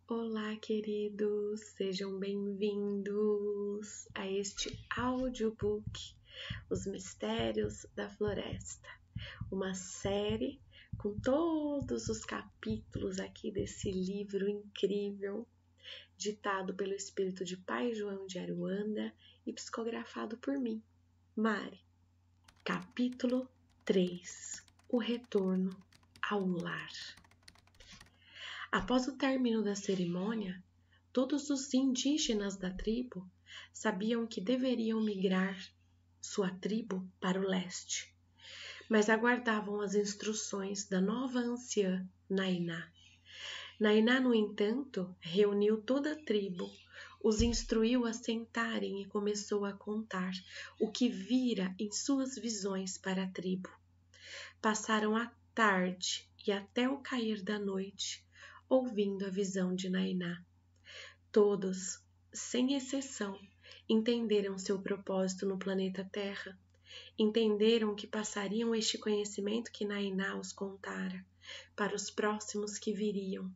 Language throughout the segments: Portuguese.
Olá, queridos, sejam bem-vindos a este audiobook Os Mistérios da Floresta, uma série com todos os capítulos aqui desse livro incrível, ditado pelo espírito de Pai João de Aruanda e psicografado por mim, Mari. Capítulo 3: O Retorno ao Lar. Após o término da cerimônia, todos os indígenas da tribo sabiam que deveriam migrar sua tribo para o leste, mas aguardavam as instruções da nova anciã Nainá. Nainá, no entanto, reuniu toda a tribo, os instruiu a sentarem e começou a contar o que vira em suas visões para a tribo. Passaram a tarde e até o cair da noite ouvindo a visão de Nainá. Todos, sem exceção, entenderam seu propósito no planeta Terra. Entenderam que passariam este conhecimento que Nainá os contara para os próximos que viriam,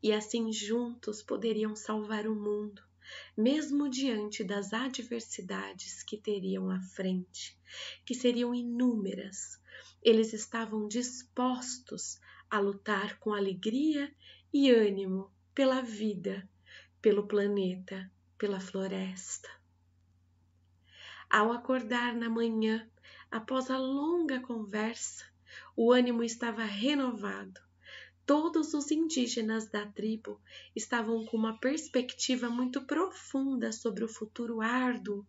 e assim juntos poderiam salvar o mundo, mesmo diante das adversidades que teriam à frente, que seriam inúmeras. Eles estavam dispostos a lutar com alegria e ânimo pela vida, pelo planeta, pela floresta. Ao acordar na manhã, após a longa conversa, o ânimo estava renovado. Todos os indígenas da tribo estavam com uma perspectiva muito profunda sobre o futuro árduo,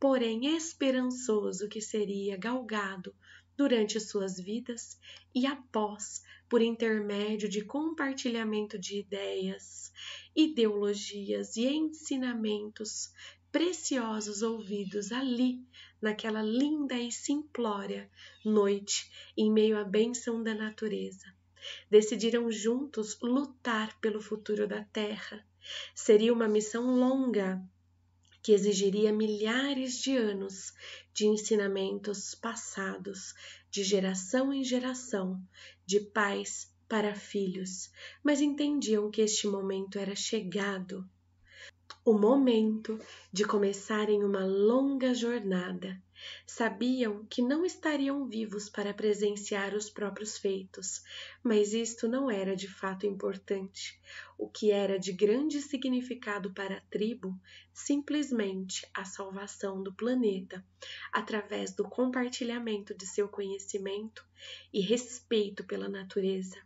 porém esperançoso que seria galgado durante suas vidas e após, por intermédio de compartilhamento de ideias, ideologias e ensinamentos preciosos ouvidos ali, naquela linda e simplória noite, em meio à bênção da natureza. Decidiram juntos lutar pelo futuro da Terra. Seria uma missão longa, que exigiria milhares de anos de ensinamentos passados, de geração em geração, de pais para filhos, mas entendiam que este momento era chegado, o momento de começarem uma longa jornada. Sabiam que não estariam vivos para presenciar os próprios feitos, mas isto não era de fato importante. O que era de grande significado para a tribo, simplesmente a salvação do planeta, através do compartilhamento de seu conhecimento e respeito pela natureza.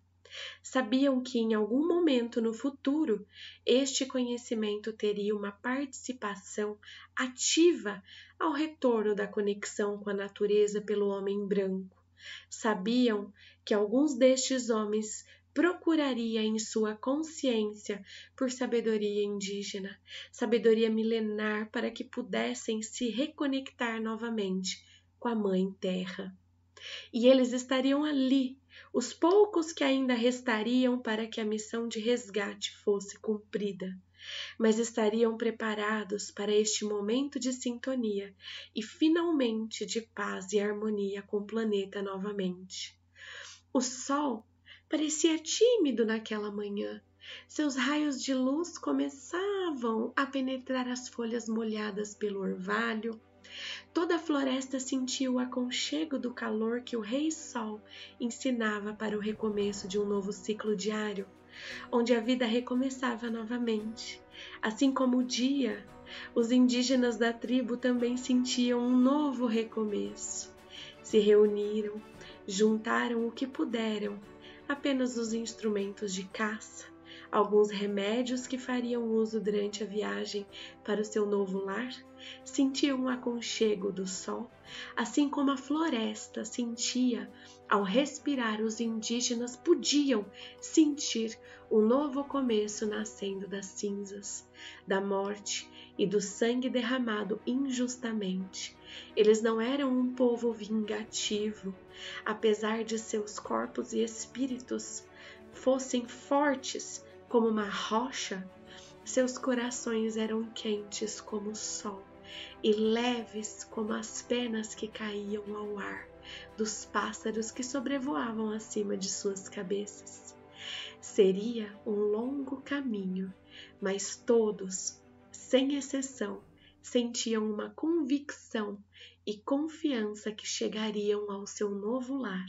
Sabiam que em algum momento no futuro este conhecimento teria uma participação ativa ao retorno da conexão com a natureza pelo homem branco. Sabiam que alguns destes homens procuraria em sua consciência por sabedoria indígena, sabedoria milenar, para que pudessem se reconectar novamente com a Mãe Terra. E eles estariam ali, os poucos que ainda restariam para que a missão de resgate fosse cumprida, mas estariam preparados para este momento de sintonia e finalmente de paz e harmonia com o planeta novamente. O sol parecia tímido naquela manhã. Seus raios de luz começavam a penetrar as folhas molhadas pelo orvalho. Toda a floresta sentia o aconchego do calor que o Rei Sol ensinava para o recomeço de um novo ciclo diário, onde a vida recomeçava novamente. Assim como o dia, os indígenas da tribo também sentiam um novo recomeço. Se reuniram, juntaram o que puderam, apenas os instrumentos de caça, alguns remédios que fariam uso durante a viagem para o seu novo lar, sentiam o aconchego do sol, assim como a floresta sentia ao respirar. Os indígenas podiam sentir o novo começo nascendo das cinzas, da morte e do sangue derramado injustamente. Eles não eram um povo vingativo, apesar de seus corpos e espíritos fossem fortes como uma rocha. Seus corações eram quentes como o sol e leves como as penas que caíam ao ar dos pássaros que sobrevoavam acima de suas cabeças. Seria um longo caminho, mas todos, sem exceção, sentiam uma convicção e confiança que chegariam ao seu novo lar.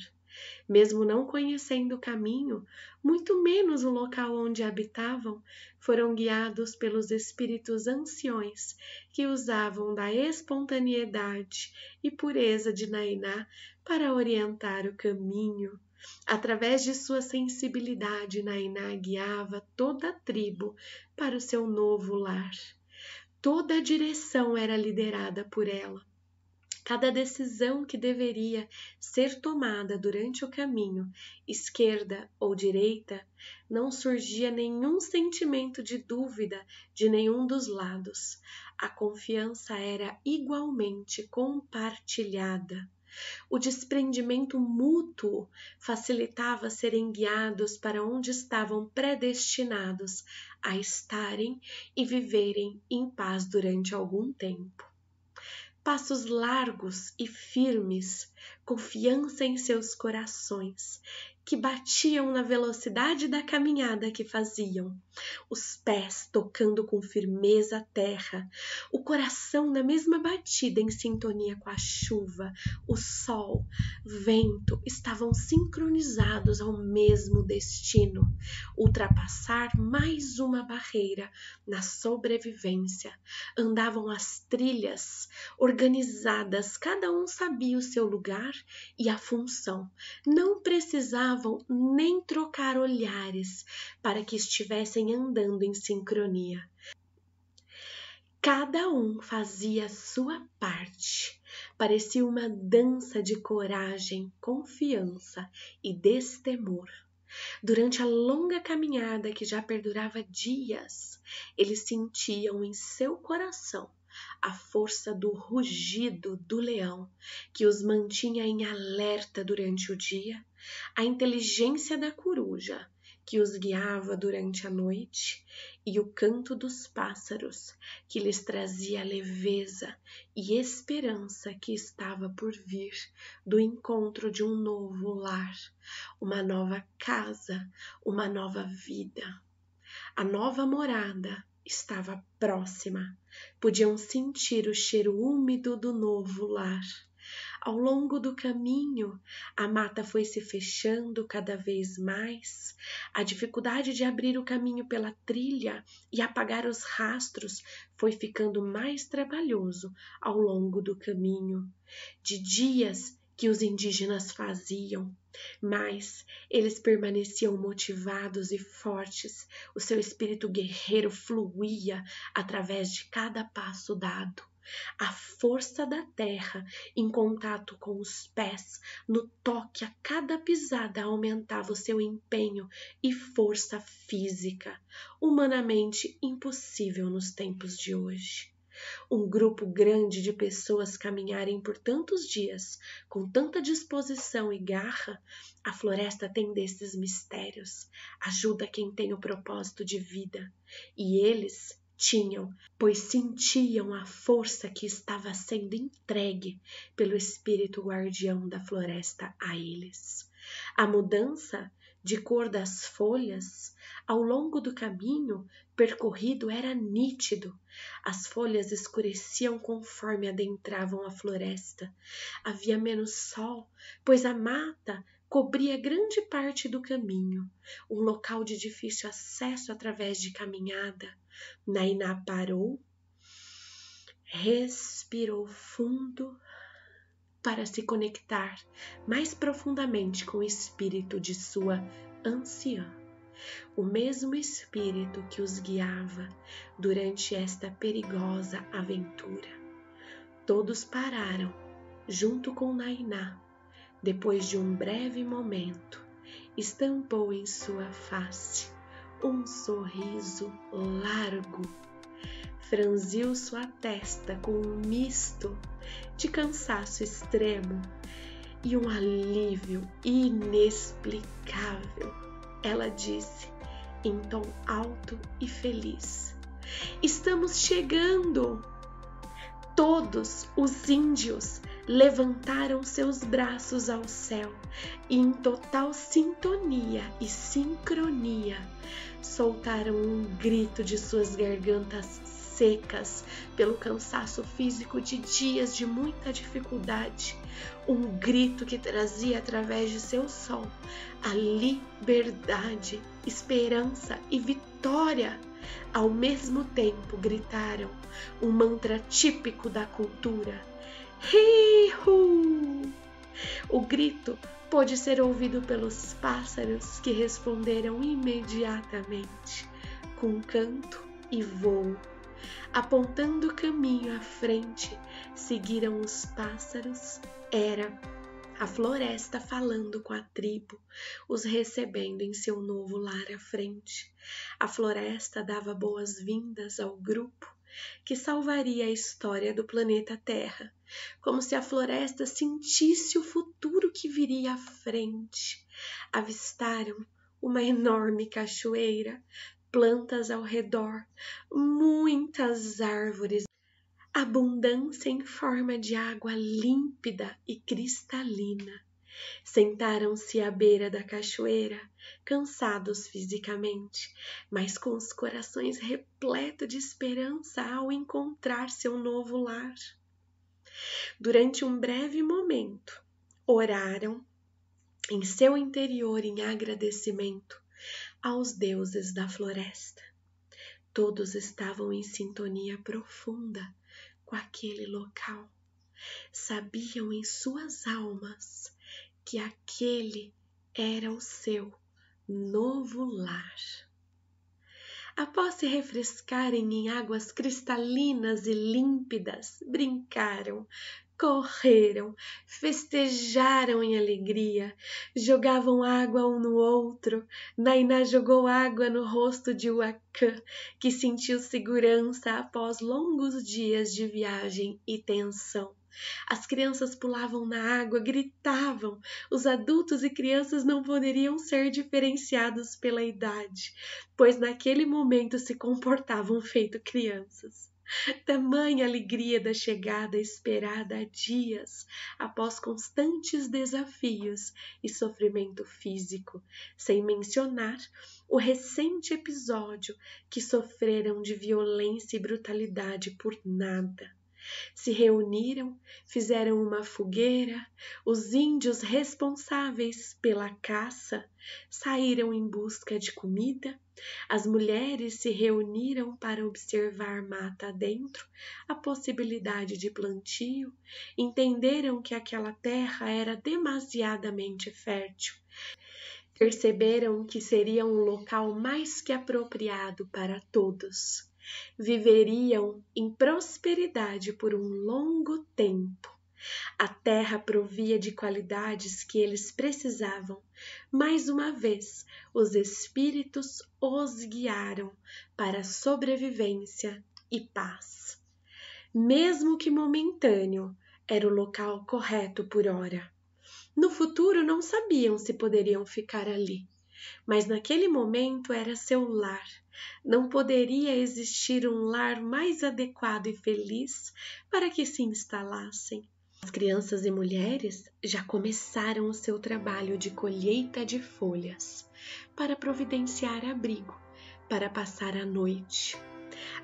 Mesmo não conhecendo o caminho, muito menos o local onde habitavam, foram guiados pelos espíritos anciões que usavam da espontaneidade e pureza de Nainá para orientar o caminho. Através de sua sensibilidade, Nainá guiava toda a tribo para o seu novo lar. Toda a direção era liderada por ela. Cada decisão que deveria ser tomada durante o caminho, esquerda ou direita, não surgia nenhum sentimento de dúvida de nenhum dos lados. A confiança era igualmente compartilhada. O desprendimento mútuo facilitava serem guiados para onde estavam predestinados a estarem e viverem em paz durante algum tempo. Passos largos e firmes, confiança em seus corações, que batiam na velocidade da caminhada que faziam, os pés tocando com firmeza a terra, o coração na mesma batida em sintonia com a chuva, o sol, vento, estavam sincronizados ao mesmo destino, ultrapassar mais uma barreira na sobrevivência. Andavam as trilhas organizadas, cada um sabia o seu lugar e a função. Não precisavam nem trocar olhares para que estivessem andando em sincronia. Cada um fazia a sua parte. Parecia uma dança de coragem, confiança e destemor. Durante a longa caminhada que já perdurava dias, eles sentiam em seu coração a força do rugido do leão que os mantinha em alerta durante o dia, a inteligência da coruja que os guiava durante a noite e o canto dos pássaros que lhes trazia a leveza e esperança que estava por vir do encontro de um novo lar, uma nova casa, uma nova vida. A nova morada estava próxima. Podiam sentir o cheiro úmido do novo lar. Ao longo do caminho, a mata foi se fechando cada vez mais. A dificuldade de abrir o caminho pela trilha e apagar os rastros foi ficando mais trabalhoso ao longo do caminho. De dias que os indígenas faziam, mas eles permaneciam motivados e fortes. O seu espírito guerreiro fluía através de cada passo dado. A força da terra em contato com os pés, no toque a cada pisada, aumentava o seu empenho e força física, humanamente impossível nos tempos de hoje. Um grupo grande de pessoas caminharem por tantos dias, com tanta disposição e garra, a floresta tem desses mistérios, ajuda quem tem o propósito de vida, e eles tinham, pois sentiam a força que estava sendo entregue pelo espírito guardião da floresta a eles. A mudança de cor das folhas ao longo do caminho percorrido era nítido. As folhas escureciam conforme adentravam a floresta. Havia menos sol, pois a mata cobria grande parte do caminho, um local de difícil acesso através de caminhada. Nainá parou, respirou fundo para se conectar mais profundamente com o espírito de sua anciã. O mesmo espírito que os guiava durante esta perigosa aventura. Todos pararam, junto com Nainá. Depois de um breve momento, estampou em sua face um sorriso largo. Franziu sua testa com um misto de cansaço extremo e um alívio inexplicável. Ela disse em tom alto e feliz: "Estamos chegando!" Todos os índios levantaram seus braços ao céu e, em total sintonia e sincronia, soltaram um grito de suas gargantas secas pelo cansaço físico de dias de muita dificuldade, um grito que trazia através de seu som a liberdade, esperança e vitória. Ao mesmo tempo gritaram um mantra típico da cultura: Hi-hu! O grito pôde ser ouvido pelos pássaros, que responderam imediatamente com canto e voo. Apontando o caminho à frente, seguiram os pássaros. Era a floresta falando com a tribo, os recebendo em seu novo lar à frente. A floresta dava boas-vindas ao grupo que salvaria a história do planeta Terra, como se a floresta sentisse o futuro que viria à frente. Avistaram uma enorme cachoeira, plantas ao redor, muitas árvores, abundância em forma de água límpida e cristalina. Sentaram-se à beira da cachoeira, cansados fisicamente, mas com os corações repletos de esperança ao encontrar seu novo lar. Durante um breve momento, oraram em seu interior em agradecimento aos deuses da floresta. Todos estavam em sintonia profunda com aquele local. Sabiam em suas almas que aquele era o seu novo lar. Após se refrescarem em águas cristalinas e límpidas, brincaram, correram, festejaram em alegria, jogavam água um no outro. Nainá jogou água no rosto de Wakã, que sentiu segurança após longos dias de viagem e tensão. As crianças pulavam na água, gritavam. Os adultos e crianças não poderiam ser diferenciados pela idade, pois naquele momento se comportavam feito crianças. Tamanha alegria da chegada esperada há dias, após constantes desafios e sofrimento físico, sem mencionar o recente episódio que sofreram de violência e brutalidade por nada. Se reuniram, fizeram uma fogueira. Os índios responsáveis pela caça saíram em busca de comida. As mulheres se reuniram para observar mata adentro a possibilidade de plantio. Entenderam que aquela terra era demasiadamente fértil. Perceberam que seria um local mais que apropriado para todos. Viveriam em prosperidade por um longo tempo. A terra provia de qualidades que eles precisavam. Mais uma vez, os espíritos os guiaram para a sobrevivência e paz. Mesmo que momentâneo, era o local correto por hora. No futuro não sabiam se poderiam ficar ali, mas naquele momento era seu lar. Não poderia existir um lar mais adequado e feliz para que se instalassem. As crianças e mulheres já começaram o seu trabalho de colheita de folhas para providenciar abrigo para passar a noite.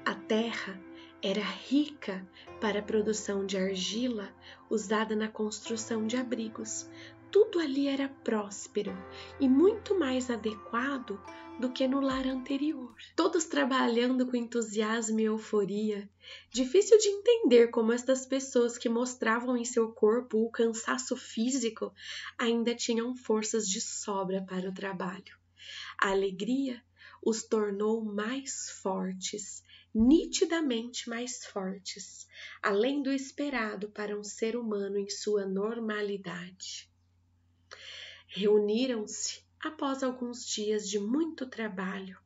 A terra era rica para a produção de argila usada na construção de abrigos. Tudo ali era próspero e muito mais adequado do que no lar anterior. Todos trabalhando com entusiasmo e euforia. Difícil de entender como estas pessoas que mostravam em seu corpo o cansaço físico ainda tinham forças de sobra para o trabalho. A alegria os tornou mais fortes, nitidamente mais fortes, além do esperado para um ser humano em sua normalidade. Reuniram-se após alguns dias de muito trabalho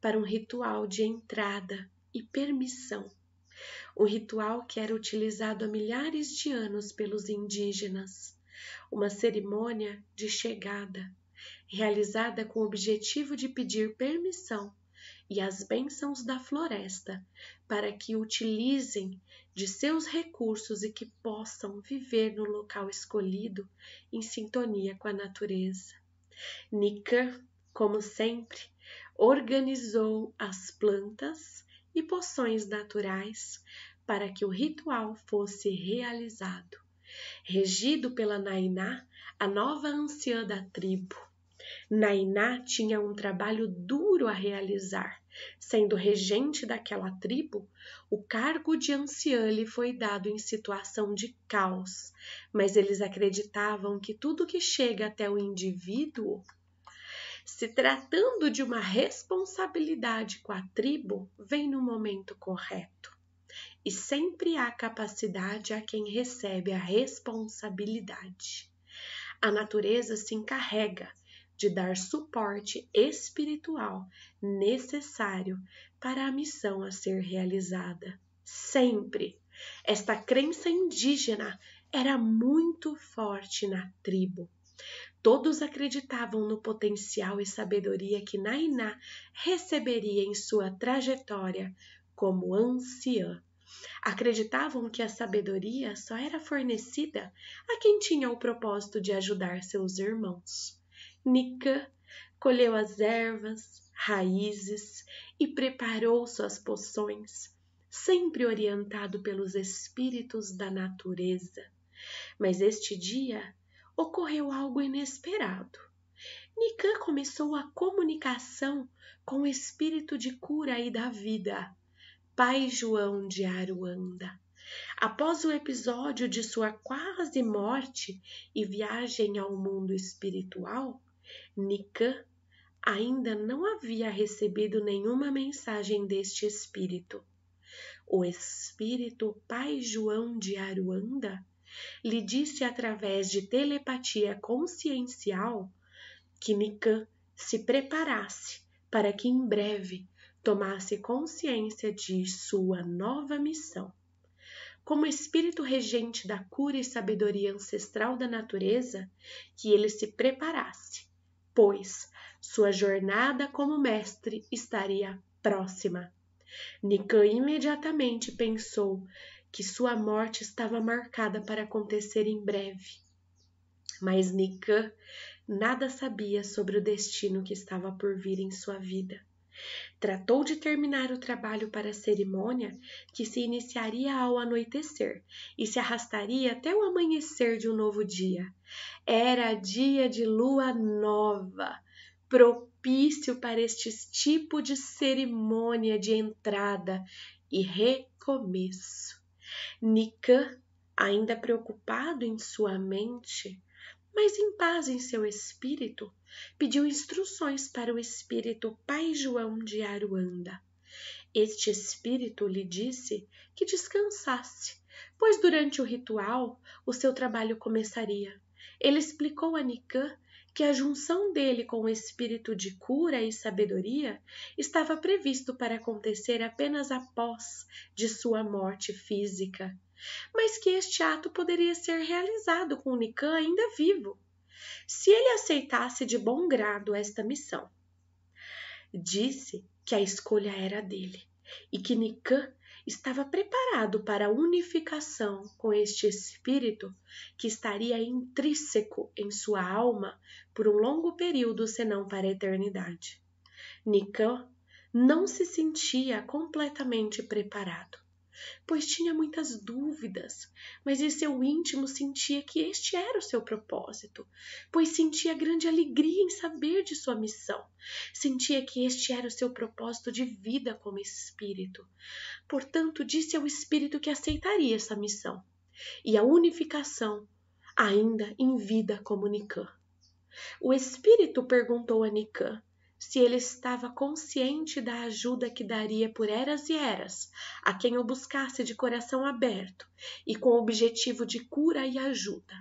para um ritual de entrada e permissão, um ritual que era utilizado há milhares de anos pelos indígenas, uma cerimônia de chegada, realizada com o objetivo de pedir permissão e as bênçãos da floresta, para que utilizem de seus recursos e que possam viver no local escolhido em sintonia com a natureza. Nika, como sempre, organizou as plantas e poções naturais para que o ritual fosse realizado. Regido pela Nainá, a nova anciã da tribo. Nainá tinha um trabalho duro a realizar. Sendo regente daquela tribo, o cargo de anciã lhe foi dado em situação de caos, mas eles acreditavam que tudo que chega até o indivíduo, se tratando de uma responsabilidade com a tribo, vem no momento correto. E sempre há capacidade a quem recebe a responsabilidade. A natureza se encarrega de dar suporte espiritual necessário para a missão a ser realizada. Sempre. Esta crença indígena era muito forte na tribo. Todos acreditavam no potencial e sabedoria que Nainá receberia em sua trajetória como anciã. Acreditavam que a sabedoria só era fornecida a quem tinha o propósito de ajudar seus irmãos. Nika colheu as ervas, raízes e preparou suas poções, sempre orientado pelos espíritos da natureza. Mas este dia ocorreu algo inesperado. Nika começou a comunicação com o espírito de cura e da vida, Pai João de Aruanda. Após o episódio de sua quase morte e viagem ao mundo espiritual, Nika ainda não havia recebido nenhuma mensagem deste espírito. O espírito Pai João de Aruanda lhe disse através de telepatia consciencial que Nika se preparasse para que em breve tomasse consciência de sua nova missão. Como espírito regente da cura e sabedoria ancestral da natureza, que ele se preparasse, pois sua jornada como mestre estaria próxima. Nika imediatamente pensou que sua morte estava marcada para acontecer em breve. Mas Nika nada sabia sobre o destino que estava por vir em sua vida. Tratou de terminar o trabalho para a cerimônia, que se iniciaria ao anoitecer e se arrastaria até o amanhecer de um novo dia. Era dia de lua nova, propício para este tipo de cerimônia de entrada e recomeço. Nika, ainda preocupado em sua mente, mas em paz em seu espírito, pediu instruções para o espírito Pai João de Aruanda. Este espírito lhe disse que descansasse, pois durante o ritual o seu trabalho começaria. Ele explicou a Nika que a junção dele com o espírito de cura e sabedoria estava previsto para acontecer apenas após de sua morte física, mas que este ato poderia ser realizado com Nika ainda vivo, se ele aceitasse de bom grado esta missão. Disse que a escolha era dele e que Nika estava preparado para a unificação com este espírito que estaria intrínseco em sua alma por um longo período, senão para a eternidade. Nika não se sentia completamente preparado, pois tinha muitas dúvidas, mas em seu íntimo sentia que este era o seu propósito, pois sentia grande alegria em saber de sua missão, sentia que este era o seu propósito de vida como espírito. Portanto, disse ao espírito que aceitaria essa missão e a unificação ainda em vida como Nika. O espírito perguntou a Nika se ele estava consciente da ajuda que daria por eras e eras a quem o buscasse de coração aberto e com o objetivo de cura e ajuda.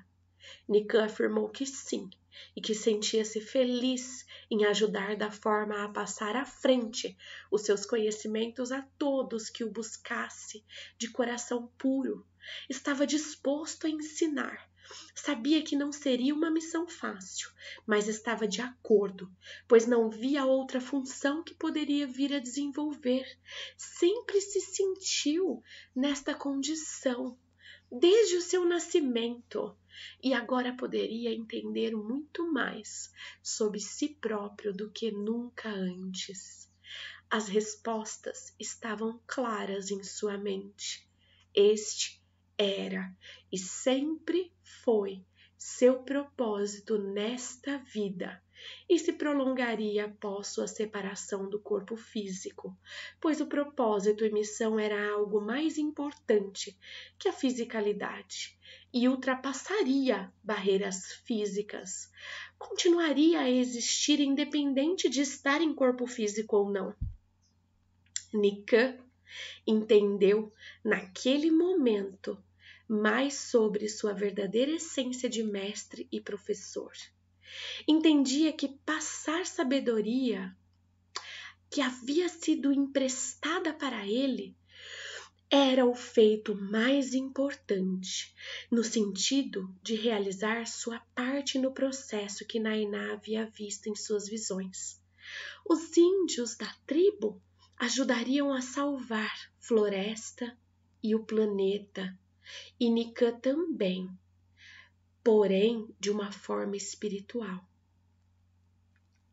Nika afirmou que sim e que sentia-se feliz em ajudar da forma a passar à frente os seus conhecimentos a todos que o buscasse de coração puro. Estava disposto a ensinar, Sabia que não seria uma missão fácil, mas estava de acordo, pois não via outra função que poderia vir a desenvolver. Sempre se sentiu nesta condição, desde o seu nascimento, e agora poderia entender muito mais sobre si próprio do que nunca antes. As respostas estavam claras em sua mente. Este era e sempre foi seu propósito nesta vida e se prolongaria após sua separação do corpo físico, pois o propósito e missão era algo mais importante que a fisicalidade e ultrapassaria barreiras físicas. Continuaria a existir independente de estar em corpo físico ou não. Nikan entendeu naquele momento mais sobre sua verdadeira essência de mestre e professor. Entendia que passar sabedoria que havia sido emprestada para ele era o feito mais importante, no sentido de realizar sua parte no processo que Nainá havia visto em suas visões. Os índios da tribo ajudariam a salvar floresta e o planeta, e Nikan também, porém de uma forma espiritual.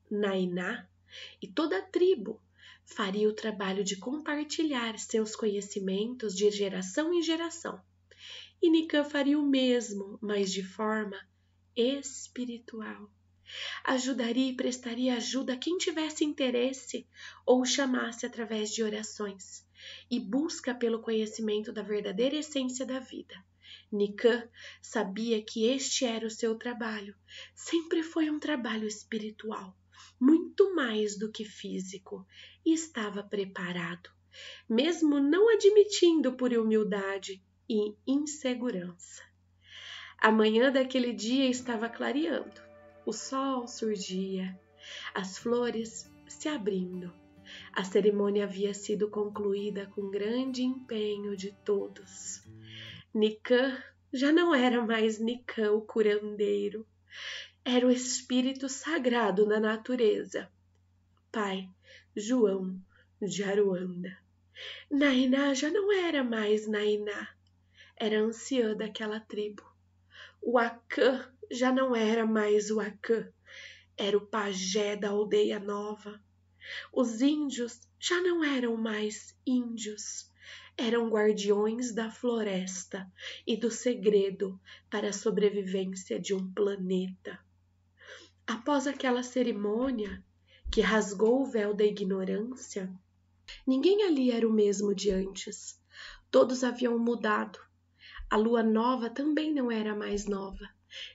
Nainá e toda a tribo faria o trabalho de compartilhar seus conhecimentos de geração em geração, e Nikan faria o mesmo, mas de forma espiritual. Ajudaria e prestaria ajuda a quem tivesse interesse ou chamasse através de orações e busca pelo conhecimento da verdadeira essência da vida. Nikan sabia que este era o seu trabalho. Sempre foi um trabalho espiritual, muito mais do que físico, e estava preparado, mesmo não admitindo por humildade e insegurança. A manhã daquele dia estava clareando. O sol surgia, as flores se abrindo. A cerimônia havia sido concluída com grande empenho de todos. Nikan já não era mais Nikan, o curandeiro. Era o espírito sagrado da natureza. Pai João de Aruanda. Nainá já não era mais Nainá. Era anciã daquela tribo. O Akan já não era mais o Akan, era o pajé da aldeia nova. Os índios já não eram mais índios, eram guardiões da floresta e do segredo para a sobrevivência de um planeta. Após aquela cerimônia que rasgou o véu da ignorância, ninguém ali era o mesmo de antes. Todos haviam mudado. A lua nova também não era mais nova,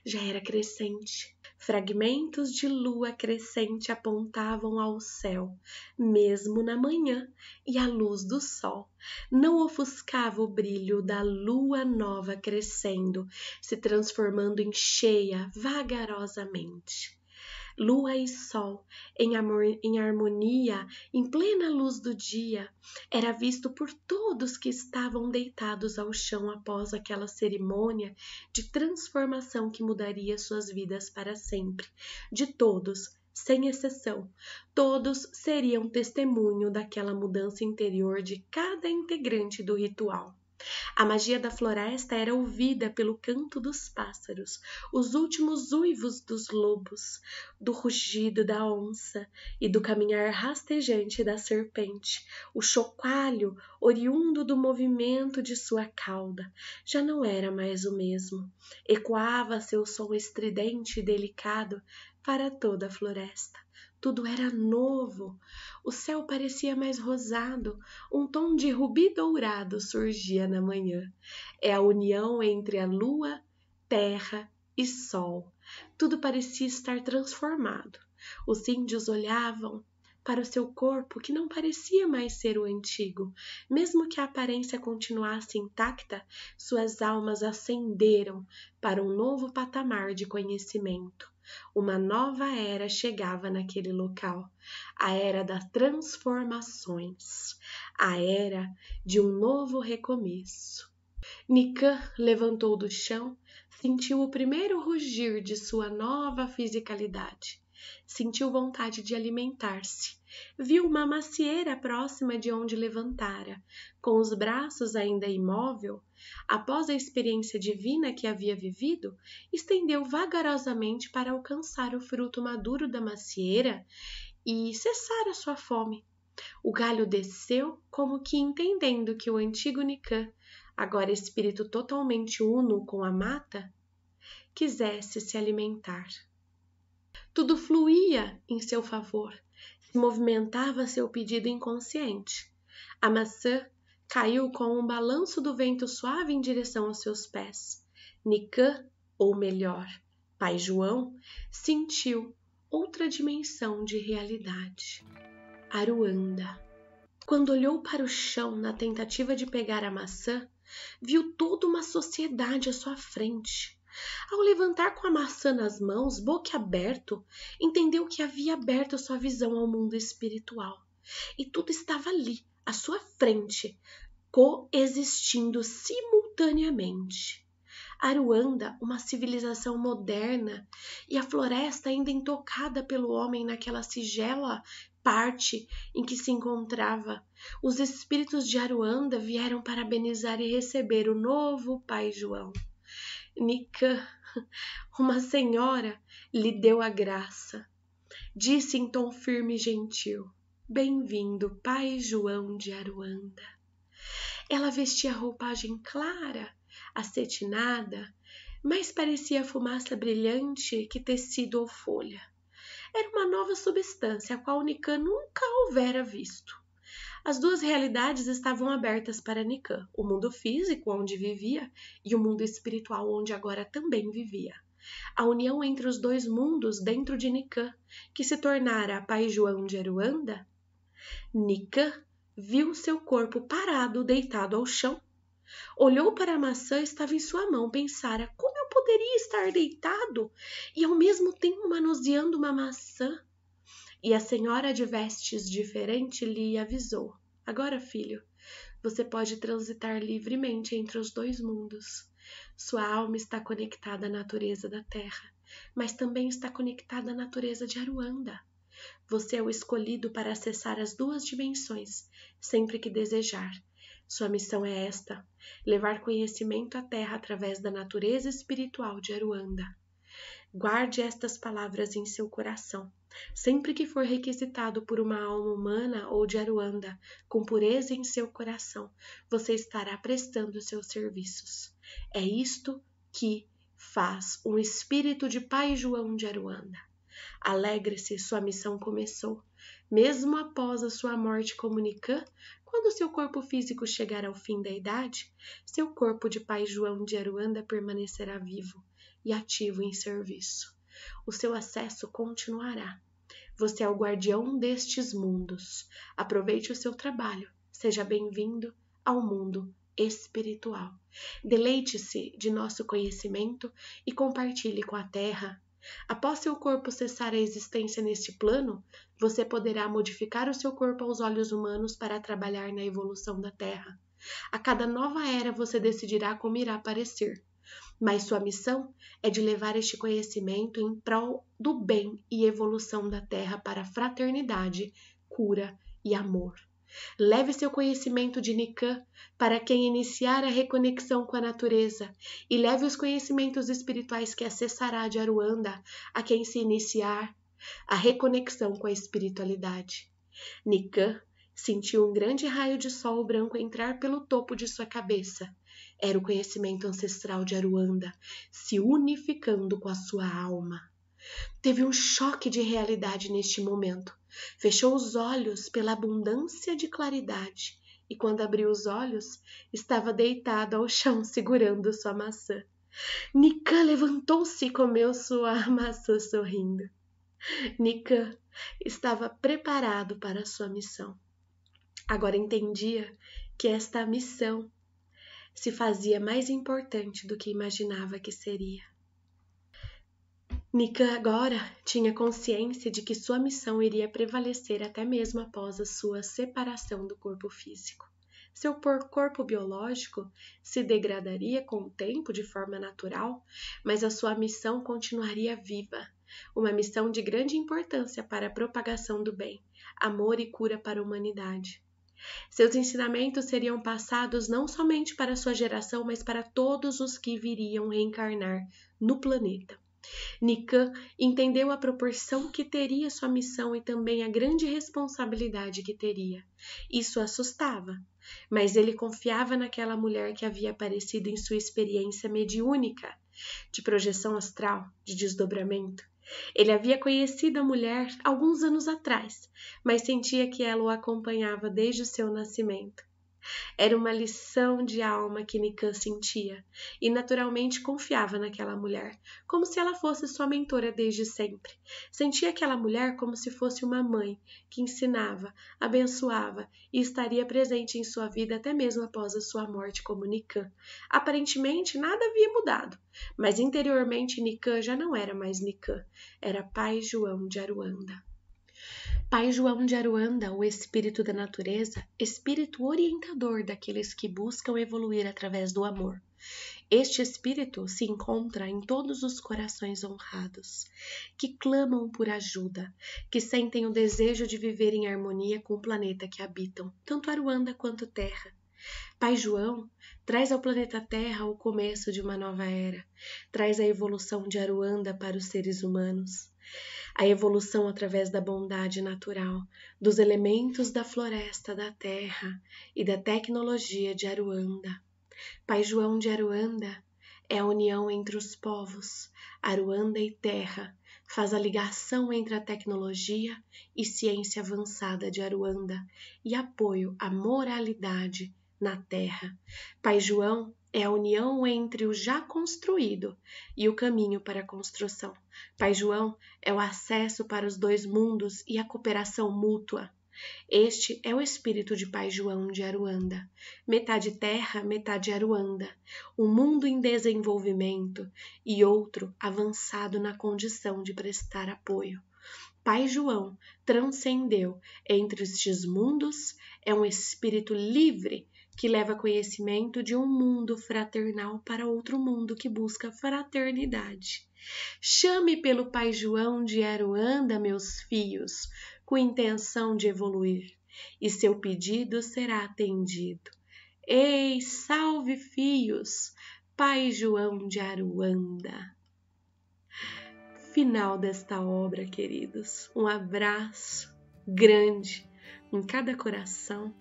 já era crescente. Fragmentos de lua crescente apontavam ao céu, mesmo na manhã, e a luz do sol não ofuscava o brilho da lua nova crescendo, se transformando em cheia vagarosamente. Lua e sol, em harmonia, em plena luz do dia, era visto por todos que estavam deitados ao chão após aquela cerimônia de transformação que mudaria suas vidas para sempre. De todos, sem exceção, todos seriam testemunho daquela mudança interior de cada integrante do ritual. A magia da floresta era ouvida pelo canto dos pássaros, os últimos uivos dos lobos, do rugido da onça e do caminhar rastejante da serpente. O chocalho, oriundo do movimento de sua cauda, já não era mais o mesmo. Ecoava seu som estridente e delicado para toda a floresta. Tudo era novo. O céu parecia mais rosado, um tom de rubi dourado surgia na manhã. É a união entre a lua, terra e sol. Tudo parecia estar transformado. Os índios olhavam para o seu corpo, que não parecia mais ser o antigo. Mesmo que a aparência continuasse intacta, suas almas ascenderam para um novo patamar de conhecimento. Uma nova era chegava naquele local, a era das transformações, a era de um novo recomeço. Nikan levantou do chão, Sentiu o primeiro rugir de sua nova fisicalidade. Sentiu vontade de alimentar-se. Viu uma macieira próxima de onde levantara, com os braços ainda imóvel. Após a experiência divina que havia vivido, estendeu vagarosamente para alcançar o fruto maduro da macieira e cessar a sua fome. O galho desceu, como que entendendo que o antigo Nikan, agora espírito totalmente uno com a mata, quisesse se alimentar. Tudo fluía em seu favor, se movimentava a seu pedido inconsciente. A maçã caiu com um balanço do vento suave em direção aos seus pés. Nikan, ou melhor, Pai João, sentiu outra dimensão de realidade. Aruanda. Quando olhou para o chão na tentativa de pegar a maçã, viu toda uma sociedade à sua frente. Ao levantar com a maçã nas mãos, boquiaberto, entendeu que havia aberto sua visão ao mundo espiritual. E tudo estava ali, à sua frente, coexistindo simultaneamente. Aruanda, uma civilização moderna, e a floresta ainda intocada pelo homem naquela sigela parte em que se encontrava. Os espíritos de Aruanda vieram parabenizar e receber o novo Pai João. Nikan, uma senhora, lhe deu a graça. Disse em tom firme e gentil: Bem-vindo, Pai João de Aruanda. Ela vestia roupagem clara, acetinada, mas parecia fumaça brilhante que tecido ou folha. Era uma nova substância, a qual Nikan nunca houvera visto. As duas realidades estavam abertas para Nikan, o mundo físico, onde vivia, e o mundo espiritual, onde agora também vivia. A união entre os dois mundos dentro de Nikan, que se tornara Pai João de Aruanda. Nikan viu seu corpo parado, deitado ao chão. Olhou para a maçã, estava em sua mão, pensara: como eu poderia estar deitado e ao mesmo tempo manuseando uma maçã? E a senhora de vestes diferentes lhe avisou: agora, filho, você pode transitar livremente entre os dois mundos. Sua alma está conectada à natureza da terra, mas também está conectada à natureza de Aruanda. Você é o escolhido para acessar as duas dimensões, sempre que desejar. Sua missão é esta: levar conhecimento à terra através da natureza espiritual de Aruanda. Guarde estas palavras em seu coração. Sempre que for requisitado por uma alma humana ou de Aruanda, com pureza em seu coração, você estará prestando seus serviços. É isto que faz um espírito de Pai João de Aruanda. Alegre-se, sua missão começou. Mesmo após a sua morte como Nikan, quando seu corpo físico chegar ao fim da idade, seu corpo de Pai João de Aruanda permanecerá vivo e ativo em serviço. O seu acesso continuará. Você é o guardião destes mundos. Aproveite o seu trabalho. Seja bem-vindo ao mundo espiritual. Deleite-se de nosso conhecimento e compartilhe com a Terra. Após seu corpo cessar a existência neste plano, você poderá modificar o seu corpo aos olhos humanos para trabalhar na evolução da Terra. A cada nova era você decidirá como irá aparecer. Mas sua missão é de levar este conhecimento em prol do bem e evolução da Terra para fraternidade, cura e amor. Leve seu conhecimento de Nikan para quem iniciar a reconexão com a natureza e leve os conhecimentos espirituais que acessará de Aruanda a quem se iniciar a reconexão com a espiritualidade. Nikan sentiu um grande raio de sol branco entrar pelo topo de sua cabeça. Era o conhecimento ancestral de Aruanda se unificando com a sua alma. Teve um choque de realidade neste momento. Fechou os olhos pela abundância de claridade e, quando abriu os olhos, estava deitado ao chão segurando sua maçã. Nikan levantou-se e comeu sua maçã sorrindo. Nikan estava preparado para sua missão. Agora entendia que esta missão se fazia mais importante do que imaginava que seria. Nikan agora tinha consciência de que sua missão iria prevalecer até mesmo após a sua separação do corpo físico. Seu corpo biológico se degradaria com o tempo de forma natural, mas a sua missão continuaria viva. Uma missão de grande importância para a propagação do bem, amor e cura para a humanidade. Seus ensinamentos seriam passados não somente para sua geração, mas para todos os que viriam reencarnar no planeta. Nikan entendeu a proporção que teria sua missão e também a grande responsabilidade que teria. Isso assustava, mas ele confiava naquela mulher que havia aparecido em sua experiência mediúnica, de projeção astral, de desdobramento. Ele havia conhecido a mulher alguns anos atrás, mas sentia que ela o acompanhava desde o seu nascimento. Era uma lição de alma que Nikan sentia, e naturalmente confiava naquela mulher, como se ela fosse sua mentora desde sempre. Sentia aquela mulher como se fosse uma mãe, que ensinava, abençoava e estaria presente em sua vida até mesmo após a sua morte como Nikan. Aparentemente nada havia mudado, mas interiormente Nikan já não era mais Nikan, era Pai João de Aruanda. Pai João de Aruanda, o espírito da natureza, espírito orientador daqueles que buscam evoluir através do amor. Este espírito se encontra em todos os corações honrados, que clamam por ajuda, que sentem o desejo de viver em harmonia com o planeta que habitam, tanto Aruanda quanto Terra. Pai João traz ao planeta Terra o começo de uma nova era, traz a evolução de Aruanda para os seres humanos. A evolução através da bondade natural, dos elementos da floresta da terra e da tecnologia de Aruanda. Pai João de Aruanda é a união entre os povos, Aruanda e Terra, faz a ligação entre a tecnologia e ciência avançada de Aruanda e apoio à moralidade na Terra. Pai João é a união entre o já construído e o caminho para a construção. Pai João é o acesso para os dois mundos e a cooperação mútua. Este é o espírito de Pai João de Aruanda. Metade terra, metade Aruanda. Um mundo em desenvolvimento e outro avançado na condição de prestar apoio. Pai João transcendeu entre estes mundos, é um espírito livre que leva conhecimento de um mundo fraternal para outro mundo que busca fraternidade. Chame pelo Pai João de Aruanda, meus filhos, com intenção de evoluir, e seu pedido será atendido. Ei, salve, filhos, Pai João de Aruanda. Final desta obra, queridos. Um abraço grande em cada coração.